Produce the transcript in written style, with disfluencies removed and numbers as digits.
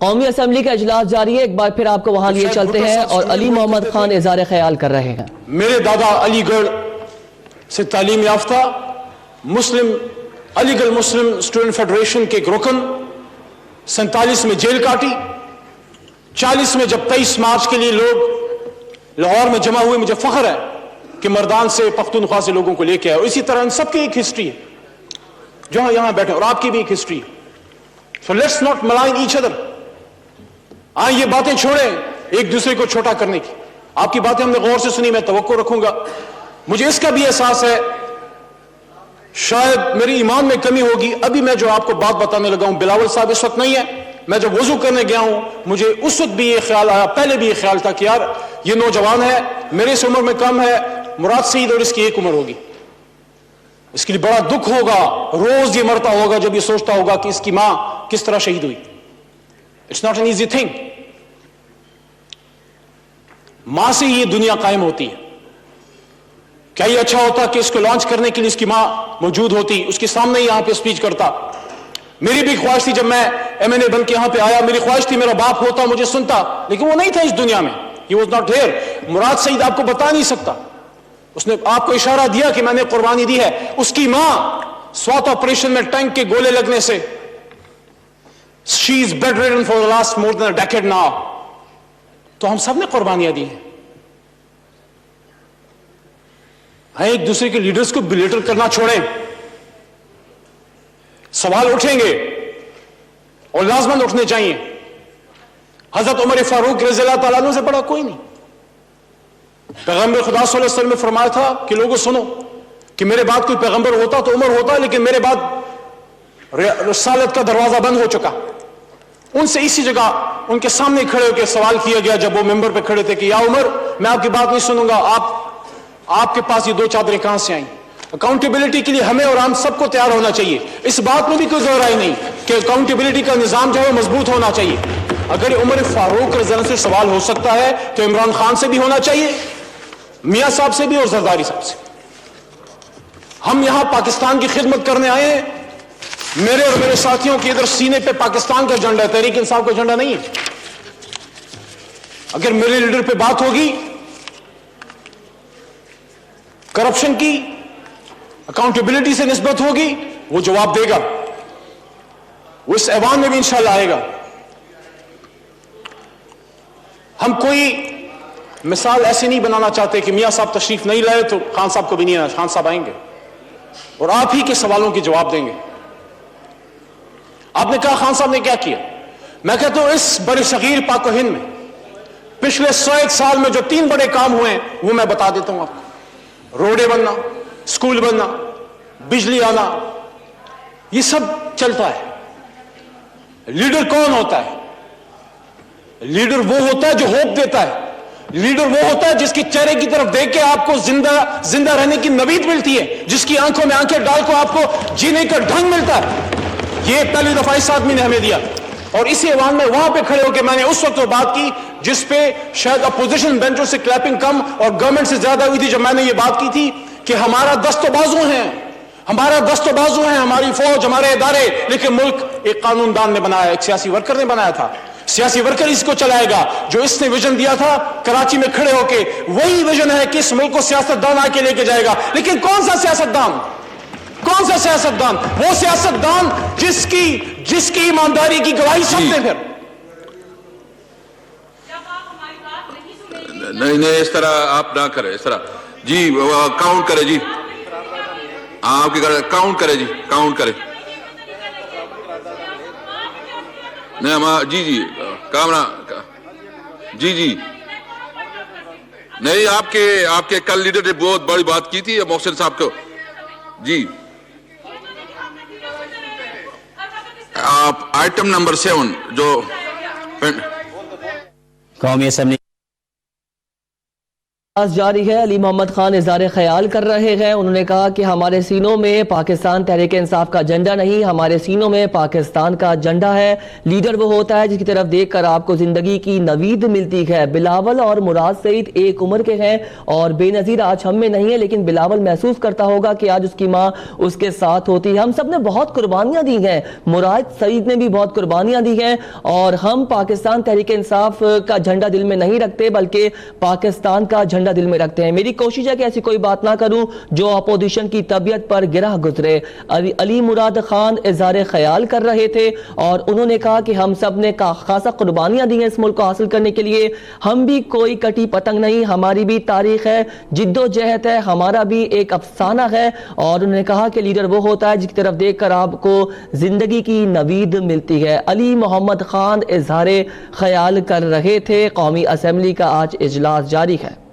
قومی اسمبلی کا اجلاس جاری ہے، ایک بار پھر آپ کو وہاں لیے چلتے ہیں اور علی محمد خان اظہار خیال کر رہے ہیں۔ میرے دادا علی گڑھ سے تعلیم یافتہ علی گڑھ مسلم اسٹوڈنٹ فیڈریشن کے ایک رکن، 47 میں جیل کاٹی، 40 میں جب 23 مارچ کے لیے لوگ لاہور میں جمع ہوئے، مجھے فخر ہے کہ مردان سے پختونخوا سے لوگوں کو لے کے آئے، اور اسی طرح ان سب کی ایک ہسٹری ہے جو یہاں بیٹھے، اور آپ کی بھی ایک ہسٹری ہے۔ So let's not malign each other. آئیں یہ باتیں چھوڑیں ایک دوسرے کو چھوٹا کرنے کی۔ آپ کی باتیں ہم نے غور سے سنی، میں توقع رکھوں گا۔ مجھے اس کا بھی احساس ہے شاید میری ایمان میں کمی ہوگی، ابھی میں جو آپ کو بات بتانے لگا ہوں، بلاول صاحب اس وقت نہیں ہے، میں جب وضو کرنے گیا ہوں مجھے اس وقت بھی یہ خیال آیا، پہلے بھی یہ خیال تھا کہ یار یہ نوجوان ہے، میرے سے عمر میں کم ہے، مراد سعید اور اس کی ایک عمر ہوگی، اس کے لیے بڑا دکھ ہوگا، روز یہ مرتا ہوگا جب یہ سوچتا ہوگا کہ اس کی ماں کس طرح شہید ہوئی۔ It's not an easy thing. ماں سے ہی یہ دنیا قائم ہوتی ہے۔ کیا یہ اچھا ہوتا کہ اس کو لانچ کرنے کے لیے اس کی ماں موجود ہوتی، اس کے سامنے یہاں پہ اسپیچ کرتا۔ میری بھی خواہش تھی جب میں MNA بن کے یہاں پہ آیا، میری خواہش تھی میرا باپ ہوتا، مجھے سنتا، لیکن وہ نہیں تھا اس دنیا میں۔ He was not here. مراد سعید آپ کو بتا نہیں سکتا، اس نے آپ کو اشارہ دیا کہ میں نے قربانی دی ہے۔ اس کی ماں سوات آپریشن میں ٹینک کے گولے لگنے سے she is bedridden for the last more than a decade now. تو ہم سب نے قربانیاں دی ہیں۔ ایک دوسرے کے لیڈرز کو بلیٹر کرنا چھوڑیں، سوال اٹھیں گے اور لازماً اٹھنے چاہیے۔ حضرت عمر فاروق رضی اللہ تعالیٰ عنہ سے بڑا کوئی نہیں۔ پیغمبر خدا صلی اللہ علیہ وسلم نے فرمایا تھا کہ لوگوں سنو کہ میرے بعد کوئی پیغمبر ہوتا تو عمر ہوتا، لیکن میرے بعد رسالت کا دروازہ بند ہو چکا۔ ان سے اسی جگہ ان کے سامنے کھڑے ہو کے سوال کیا گیا جب وہ ممبر پہ کھڑے تھے کہ یا عمر میں آپ کی بات نہیں سنوں گا، آپ کے پاس یہ 2 چادریں کہاں سے آئیں؟ اکاؤنٹیبلٹی کے لیے ہمیں اور ہم سب کو تیار ہونا چاہیے، اس بات میں بھی کوئی دو رائے نہیں کہ اکاؤنٹیبلٹی کا نظام جو ہے مضبوط ہونا چاہیے۔ اگر عمر فاروق رضی اللہ عنہ سے سوال ہو سکتا ہے تو عمران خان سے بھی ہونا چاہیے، میاں صاحب سے بھی اور زرداری صاحب سے۔ ہم یہاں پاکستان کی خدمت کرنے آئے ہیں، میرے اور میرے ساتھیوں کے ادھر سینے پہ پاکستان کا جھنڈا ہے، تحریک انصاف کا جھنڈا نہیں ہے۔ اگر میرے لیڈر پہ بات ہوگی کرپشن کی، اکاؤنٹیبلٹی سے نسبت ہوگی، وہ جواب دے گا، وہ اس ایوان میں بھی انشاءاللہ آئے گا۔ ہم کوئی مثال ایسے نہیں بنانا چاہتے کہ میاں صاحب تشریف نہیں لائے تو خان صاحب کو بھی نہیں آنا، خان صاحب آئیں گے اور آپ ہی کے سوالوں کے جواب دیں گے۔ آپ نے کہا خان صاحب نے کیا کیا، میں کہتا ہوں اس بر صغیر پاک و ہند میں پچھلے 101 سال میں جو 3 بڑے کام ہوئے ہیں وہ میں بتا دیتا ہوں آپ کو۔ روڈیں بننا، اسکول بننا، بجلی آنا، یہ سب چلتا ہے۔ لیڈر کون ہوتا ہے؟ لیڈر وہ ہوتا ہے جو ہوپ دیتا ہے، لیڈر وہ ہوتا ہے جس کے چہرے کی طرف دیکھ کے آپ کو زندہ رہنے کی نوید ملتی ہے، جس کی آنکھوں میں آنکھیں ڈال کو آپ کو جینے کا ڈھنگ ملتا ہے۔ یہ پہلی دفعہ اس آدمی نے ہمیں دیا، اور اسی ایوان میں وہاں پہ کھڑے ہو کے میں نے اس وقت وہ بات کی جس پہ شاید اپوزیشن بینچوں سے کلیپنگ کم اور گورنمنٹ سے زیادہ ہوئی تھی، جب میں نے یہ بات کی تھی کہ ہمارا دست و بازو ہیں، ہماری فوج، ہمارے ادارے، لیکن ملک ایک قانون دان نے بنایا، ایک سیاسی ورکر نے بنایا تھا۔ سیاسی ورکر اس کو چلائے گا جو اس نے ویژن دیا تھا کراچی میں کھڑے ہو کے، وہی ویژن ہے کہ اس ملک کو سیاست دان آ کے لے کے جائے گا۔ لیکن کون سا سیاست دان؟ وہ سیاست دان جس کی ایمانداری کی گواہی سب دیں۔ پھر نہیں اس طرح آپ نہ کریں، اس طرح جی کاؤنٹ کرے، جی آپ کی کاؤنٹ کرے، جی کاؤنٹ کرے۔ نہیں جی کامرا جی نہیں، آپ کے کل لیڈر نے بہت بڑی بات کی تھی محسن صاحب کو۔ جی آپ آئٹم نمبر 7 جو قومی اسمبلی جاری ہے. علی محمد خان اظہار خیال کر رہے ہیں. انہوں نے کہا کہ ہمارے سینوں میں پاکستان تحریک انصاف کا جھنڈا نہیں, ہمارے سینوں میں پاکستان کا جھنڈا ہے. لیڈر وہ ہوتا ہے جس کی طرف دیکھ کر آپ کو زندگی کی نوید ملتی ہے. بلاول اور مراد سعید ایک عمر کے ہیں اور بے نظیر آج ہم میں نہیں ہے, لیکن بلاول محسوس کرتا ہوگا کہ آج اس کی ماں اس کے ساتھ ہوتی ہے. ہم سب نے بہت قربانیاں دی ہیں, مراد سعید نے بھی بہت قربانیاں دی ہیں, اور ہم پاکستان تحریک انصاف کا جھنڈا دل میں نہیں رکھتے بلکہ پاکستان کا جھنڈا دل میں رکھتے ہیں. میری کوشش ہے کہ ایسی کوئی بات نہ کروں جو اپوزیشن کی طبیعت پر گرہ گزرے. علی مراد خان اظہار خیال کر رہے تھے اور انہوں نے کہا کہ ہم سب نے خاصا قربانیاں دی ہیں اس ملک کو حاصل کرنے کے لیے. ہم بھی کوئی کٹی پتنگ نہیں, ہماری بھی تاریخ ہے, جد و جہد ہے, ہمارا بھی ایک افسانہ ہے. اور انہوں نے کہا کہ لیڈر وہ ہوتا ہے جس کی طرف دیکھ کر آپ کو زندگی کی نوید ملتی ہے. علی محمد خان اظہار خیال کر رہے تھے. قومی اسمبلی کا آج اجلاس جاری ہے.